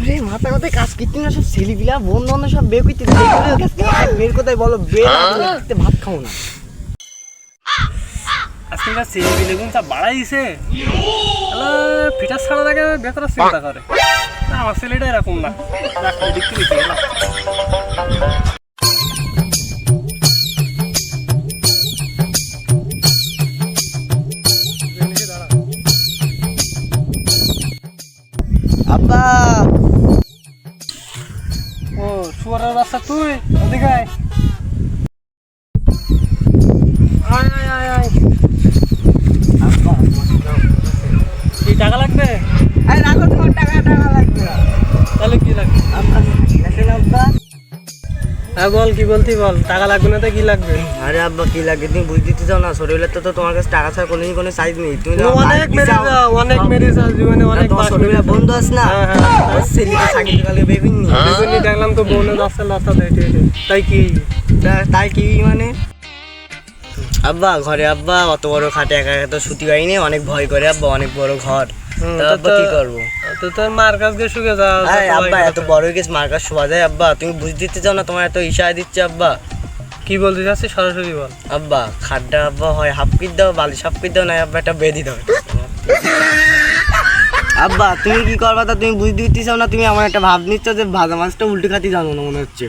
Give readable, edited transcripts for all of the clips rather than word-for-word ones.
রে মাথা কথায় কাজ করতে না, সব ছেলেপিলা বন্ধু বান্ধব সব বের করতে বের কোথায় বলো, বের ভাত খাও না। আজকালকার ছেলেপিলে গুণ সব বাড়াই দিছে, ফিটার ছাড়া লাগে বেকার চিন্তা করে। আমার ছেলেটা এরকম না, দেখতে দিতে গেলাম। আব্বা ও শুয়ারের বাচ্চা, তুই ওদিকে আয়। আয় আয় আয় আয়। কি টাকা লাগবে? আরে রাখো, তোমার টাকা লাগবে না। তাহলে কি লাগবে? আব্বা আব্বা হ্যাঁ বল, কি বলতি বল। টাকা লাগবে না তো কি লাগবে? আরে আব্বা কি লাগে, তুমি বুঝ দিতে চাও না? শরীরের তো তোমার কাছে টাকা ছাড়া কোনো সাইজ নেই। তুমি অনেক মেরে যাও, অনেক মেরে যাও জীবনে, অনেক তোমার শরীরে বন্ধু আছে না, ছেলেকে সাকিব কালে বেবিনি দেখলাম তো বোনে যাচ্ছে রাস্তা দেখে। তাই কি? তাই কি মানে আব্বা ঘরে আব্বা অত বড় খাটে একা একা তো শুতে পারিনি, অনেক ভয় করে আব্বা, অনেক বড় ঘর। আব্বা কি করবো? তো তোর মার কাছ দিয়ে শুকে যাও। আব্বা এত বড় হয়ে গেছে, মার কাছে শোয়া যায় আব্বা? তুমি বুঝ দিতে চাও না? তোমার এত ইশারা দিচ্ছে আব্বা। কি বলতে চাচ্ছিস সরাসরি বল। আব্বা খাটটা আব্বা হয় হাফ কিট দাও, বালিশ হাফ কিট দাও, না আব্বা একটা বেঁধে দাও। আব্বা তুমি কি করবা তা তুমি বুঝ দিতে চাও না? তুমি আমার একটা ভাব নিচ্ছ যে ভাজা মাছটা উল্টে খাতি জানো না মনে হচ্ছে।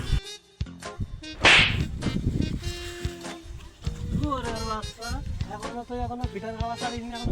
এখনো ফিটার খাওয়া ছাড়িনি, এখন